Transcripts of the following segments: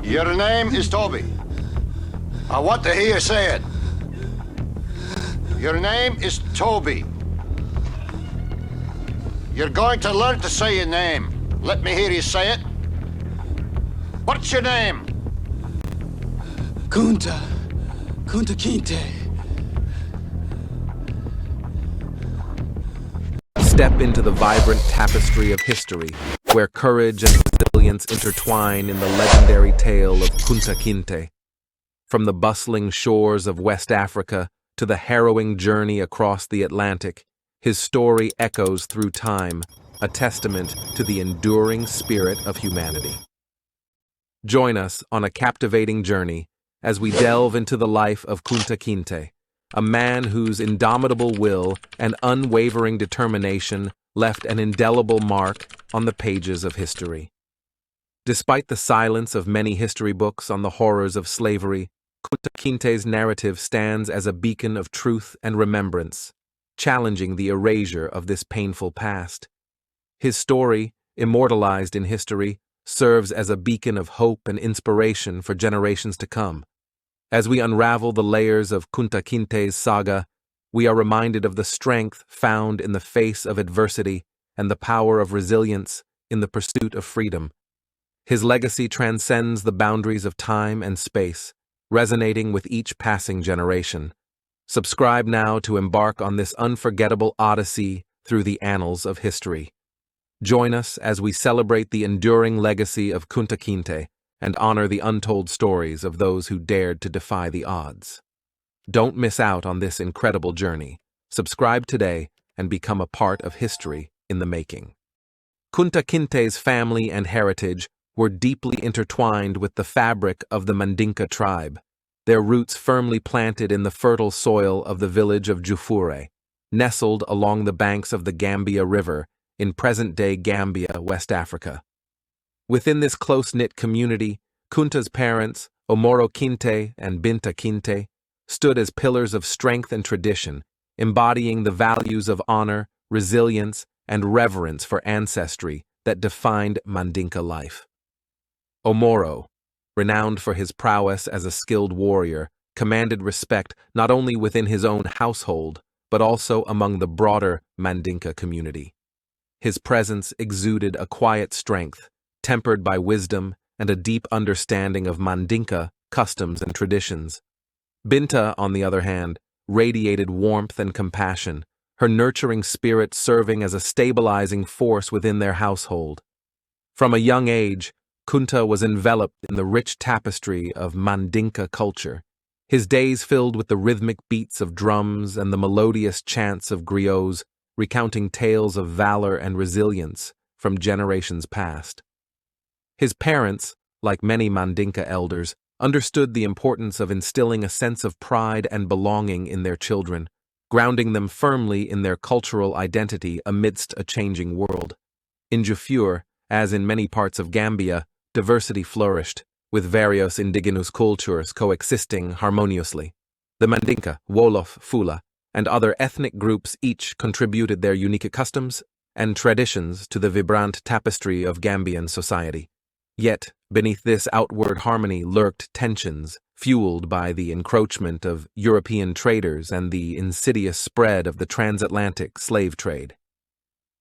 Your name is Toby. I want to hear you say it. Your name is Toby. You're going to learn to say your name. Let me hear you say it. What's your name? Kunta Kinte. Step into the vibrant tapestry of history, where courage and resilience intertwine in the legendary tale of Kunta Kinte. From the bustling shores of West Africa to the harrowing journey across the Atlantic, his story echoes through time, a testament to the enduring spirit of humanity. Join us on a captivating journey as we delve into the life of Kunta Kinte, a man whose indomitable will and unwavering determination left an indelible mark on the pages of history. Despite the silence of many history books on the horrors of slavery, Kunta Kinte's narrative stands as a beacon of truth and remembrance, challenging the erasure of this painful past. His story, immortalized in history, serves as a beacon of hope and inspiration for generations to come. As we unravel the layers of Kunta Kinte's saga, we are reminded of the strength found in the face of adversity and the power of resilience in the pursuit of freedom. His legacy transcends the boundaries of time and space, resonating with each passing generation. Subscribe now to embark on this unforgettable odyssey through the annals of history. Join us as we celebrate the enduring legacy of Kunta Kinte and honor the untold stories of those who dared to defy the odds. Don't miss out on this incredible journey. Subscribe today and become a part of history in the making. Kunta Kinte's family and heritage were deeply intertwined with the fabric of the Mandinka tribe, their roots firmly planted in the fertile soil of the village of Jufure, nestled along the banks of the Gambia River in present-day Gambia, West Africa. Within this close-knit community, Kunta's parents, Omoro Kinte and Binta Kinte, stood as pillars of strength and tradition, embodying the values of honor, resilience, and reverence for ancestry that defined Mandinka life. Omoro, renowned for his prowess as a skilled warrior, commanded respect not only within his own household, but also among the broader Mandinka community. His presence exuded a quiet strength, tempered by wisdom and a deep understanding of Mandinka customs and traditions. Binta, on the other hand, radiated warmth and compassion, her nurturing spirit serving as a stabilizing force within their household. From a young age, Kunta was enveloped in the rich tapestry of Mandinka culture, his days filled with the rhythmic beats of drums and the melodious chants of griots, recounting tales of valor and resilience from generations past. His parents, like many Mandinka elders, understood the importance of instilling a sense of pride and belonging in their children, grounding them firmly in their cultural identity amidst a changing world. In Jufure, as in many parts of Gambia, diversity flourished, with various indigenous cultures coexisting harmoniously. The Mandinka, Wolof, Fula, and other ethnic groups each contributed their unique customs and traditions to the vibrant tapestry of Gambian society. Yet, beneath this outward harmony lurked tensions, fueled by the encroachment of European traders and the insidious spread of the transatlantic slave trade.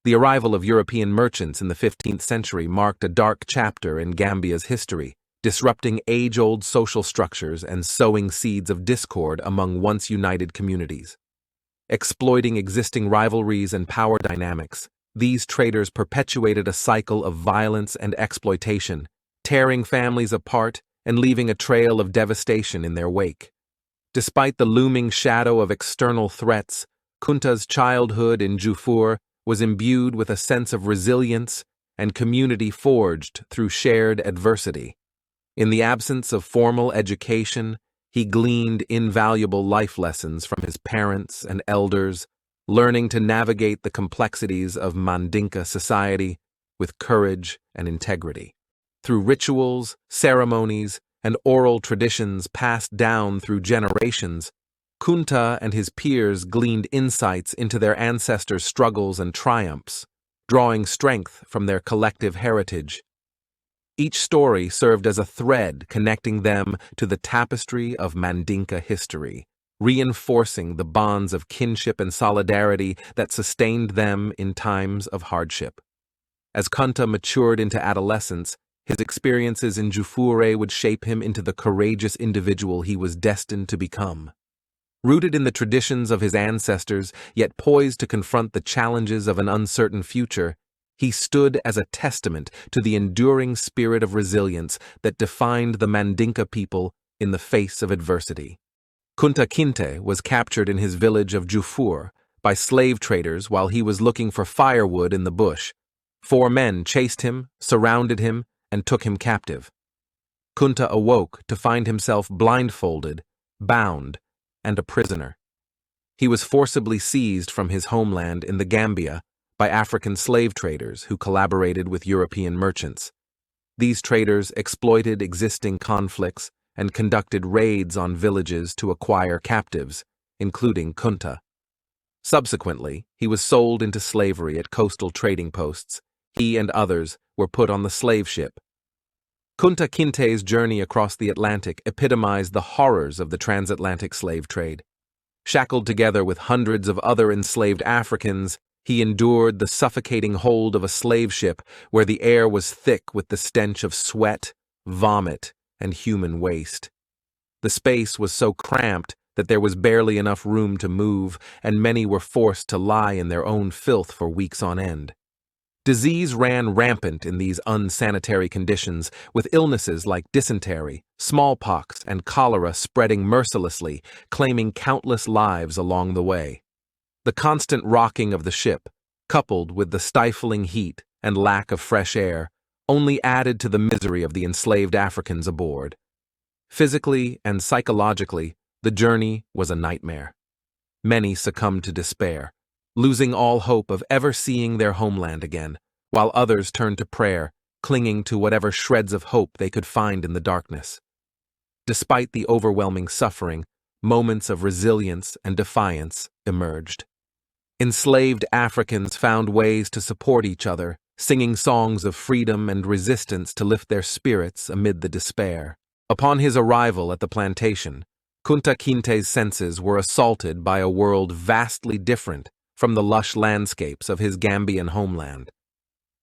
The arrival of European merchants in the 15th century marked a dark chapter in Gambia's history, disrupting age-old social structures and sowing seeds of discord among once united communities. Exploiting existing rivalries and power dynamics, these traders perpetuated a cycle of violence and exploitation, tearing families apart and leaving a trail of devastation in their wake. Despite the looming shadow of external threats, Kunta's childhood in Jufure was imbued with a sense of resilience and community forged through shared adversity. In the absence of formal education, he gleaned invaluable life lessons from his parents and elders, learning to navigate the complexities of Mandinka society with courage and integrity. Through rituals, ceremonies, and oral traditions passed down through generations, Kunta and his peers gleaned insights into their ancestors' struggles and triumphs, drawing strength from their collective heritage. Each story served as a thread connecting them to the tapestry of mandinka history, reinforcing the bonds of kinship and solidarity that sustained them in times of hardship. As Kunta matured into adolescence, his experiences in Jufure would shape him into the courageous individual he was destined to become. Rooted in the traditions of his ancestors, yet poised to confront the challenges of an uncertain future, he stood as a testament to the enduring spirit of resilience that defined the Mandinka people in the face of adversity. Kunta Kinte was captured in his village of Jufur by slave traders while he was looking for firewood in the bush. 4 men chased him, surrounded him, and took him captive. Kunta awoke to find himself blindfolded, bound, and a prisoner. He was forcibly seized from his homeland in the Gambia by African slave traders who collaborated with European merchants. These traders exploited existing conflicts and conducted raids on villages to acquire captives, including Kunta. Subsequently, he was sold into slavery at coastal trading posts. He and others were put on the slave ship. Kunta Kinte's journey across the Atlantic epitomized the horrors of the transatlantic slave trade. Shackled together with hundreds of other enslaved Africans, he endured the suffocating hold of a slave ship where the air was thick with the stench of sweat, vomit, and human waste. The space was so cramped that there was barely enough room to move, and many were forced to lie in their own filth for weeks on end. Disease ran rampant in these unsanitary conditions, with illnesses like dysentery, smallpox, and cholera spreading mercilessly, claiming countless lives along the way. The constant rocking of the ship, coupled with the stifling heat and lack of fresh air, only added to the misery of the enslaved Africans aboard. Physically and psychologically, the journey was a nightmare. Many succumbed to despair, losing all hope of ever seeing their homeland again, while others turned to prayer, clinging to whatever shreds of hope they could find in the darkness. Despite the overwhelming suffering, moments of resilience and defiance emerged. Enslaved Africans found ways to support each other, singing songs of freedom and resistance to lift their spirits amid the despair. Upon his arrival at the plantation, Kunta Kinte's senses were assaulted by a world vastly different from the lush landscapes of his Gambian homeland.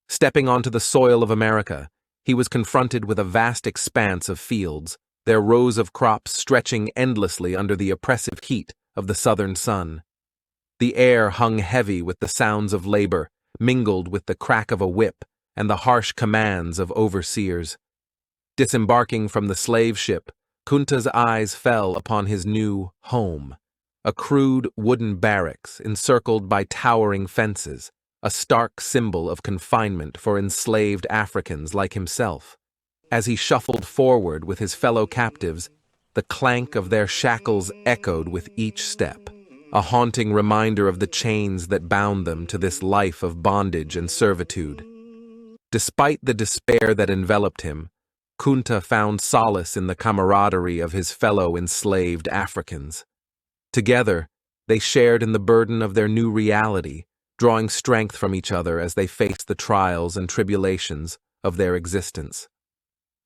Stepping onto the soil of America, he was confronted with a vast expanse of fields, their rows of crops stretching endlessly under the oppressive heat of the southern sun. The air hung heavy with the sounds of labor, mingled with the crack of a whip and the harsh commands of overseers. Disembarking from the slave ship, Kunta's eyes fell upon his new home, a crude wooden barracks encircled by towering fences, a stark symbol of confinement for enslaved Africans like himself. As he shuffled forward with his fellow captives, the clank of their shackles echoed with each step, a haunting reminder of the chains that bound them to this life of bondage and servitude. Despite the despair that enveloped him, Kunta found solace in the camaraderie of his fellow enslaved Africans. Together, they shared in the burden of their new reality, drawing strength from each other as they faced the trials and tribulations of their existence.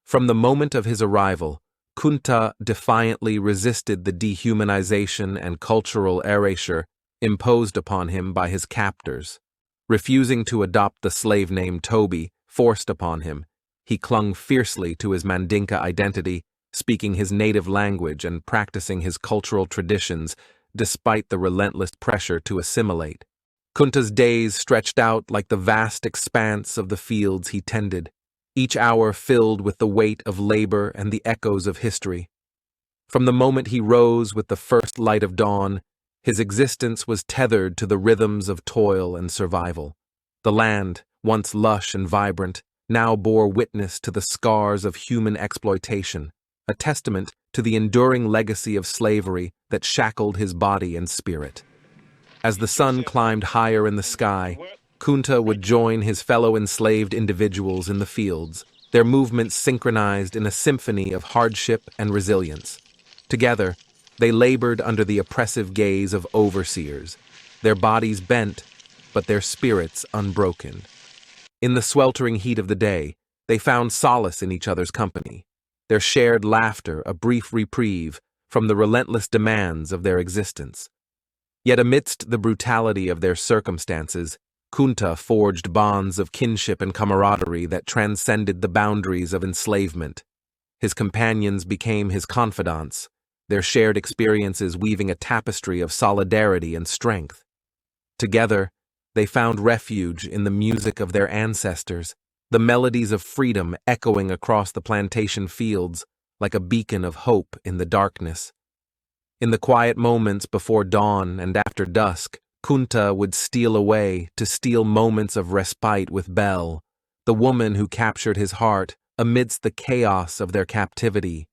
From the moment of his arrival, Kunta defiantly resisted the dehumanization and cultural erasure imposed upon him by his captors. Refusing to adopt the slave name Toby forced upon him, he clung fiercely to his Mandinka identity, speaking his native language and practicing his cultural traditions despite the relentless pressure to assimilate. Kunta's days stretched out like the vast expanse of the fields he tended, each hour filled with the weight of labor and the echoes of history. From the moment he rose with the first light of dawn, his existence was tethered to the rhythms of toil and survival. The land, once lush and vibrant, now bore witness to the scars of human exploitation, a testament to the enduring legacy of slavery that shackled his body and spirit. As the sun climbed higher in the sky, Kunta would join his fellow enslaved individuals in the fields, their movements synchronized in a symphony of hardship and resilience. Together, they labored under the oppressive gaze of overseers, their bodies bent, but their spirits unbroken. In the sweltering heat of the day, They found solace in each other's company, their shared laughter a brief reprieve from the relentless demands of their existence. Yet amidst the brutality of their circumstances, Kunta forged bonds of kinship and camaraderie that transcended the boundaries of enslavement. His companions became his confidants, their shared experiences weaving a tapestry of solidarity and strength. Together, they found refuge in the music of their ancestors, the melodies of freedom echoing across the plantation fields like a beacon of hope in the darkness. In the quiet moments before dawn and after dusk, Kunta would steal away to steal moments of respite with Belle, the woman who captured his heart amidst the chaos of their captivity.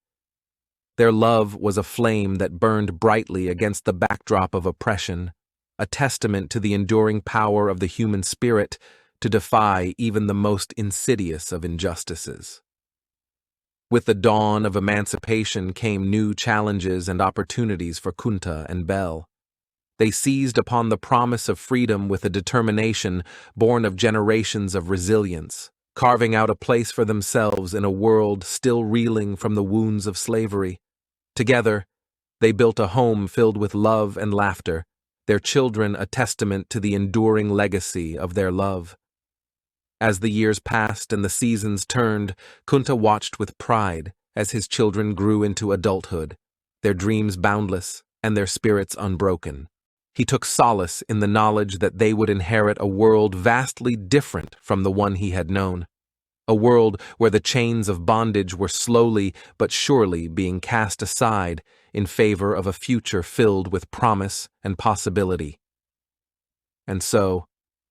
Their love was a flame that burned brightly against the backdrop of oppression, a testament to the enduring power of the human spirit to defy even the most insidious of injustices. With the dawn of emancipation came new challenges and opportunities for Kunta and Belle. They seized upon the promise of freedom with a determination born of generations of resilience, carving out a place for themselves in a world still reeling from the wounds of slavery. Together, they built a home filled with love and laughter, their children a testament to the enduring legacy of their love. As the years passed and the seasons turned, Kunta watched with pride as his children grew into adulthood, their dreams boundless and their spirits unbroken. He took solace in the knowledge that they would inherit a world vastly different from the one he had known, a world where the chains of bondage were slowly but surely being cast aside in favor of a future filled with promise and possibility. And so,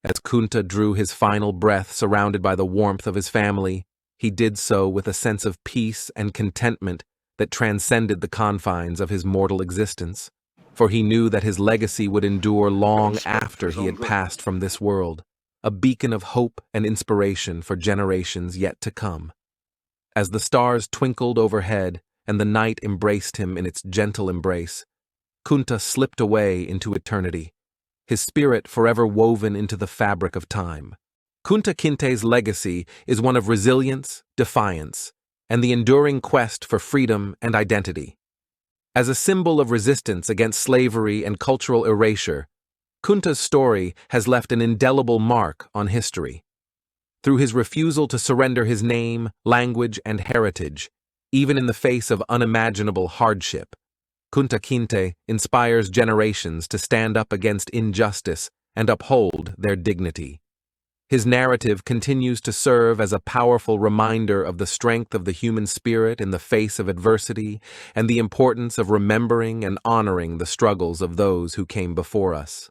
as Kunta drew his final breath surrounded by the warmth of his family, he did so with a sense of peace and contentment that transcended the confines of his mortal existence, for he knew that his legacy would endure long after he had passed from this world, a beacon of hope and inspiration for generations yet to come. As the stars twinkled overhead and the night embraced him in its gentle embrace, Kunta slipped away into eternity, his spirit forever woven into the fabric of time. Kunta Kinte's legacy is one of resilience, defiance, and the enduring quest for freedom and identity. As a symbol of resistance against slavery and cultural erasure, Kunta's story has left an indelible mark on history. Through his refusal to surrender his name, language, and heritage, even in the face of unimaginable hardship, Kunta Kinte inspires generations to stand up against injustice and uphold their dignity. His narrative continues to serve as a powerful reminder of the strength of the human spirit in the face of adversity and the importance of remembering and honoring the struggles of those who came before us.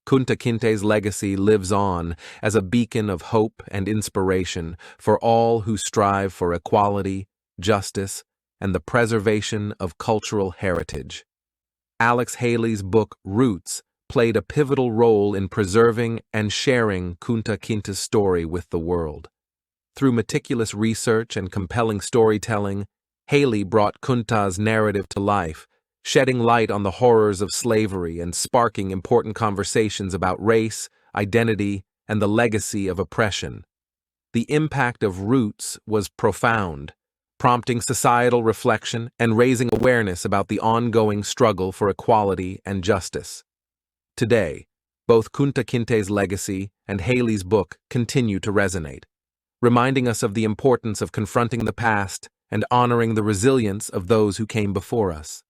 Kunta Kinte's legacy lives on as a beacon of hope and inspiration for all who strive for equality, justice, and the preservation of cultural heritage. Alex Haley's book Roots played a pivotal role in preserving and sharing Kunta Kinte's story with the world. Through meticulous research and compelling storytelling, Haley brought Kunta's narrative to life, shedding light on the horrors of slavery and sparking important conversations about race, identity, and the legacy of oppression. The impact of Roots was profound, prompting societal reflection and raising awareness about the ongoing struggle for equality and justice. Today, both Kunta Kinte's legacy and Haley's book continue to resonate, reminding us of the importance of confronting the past and honoring the resilience of those who came before us.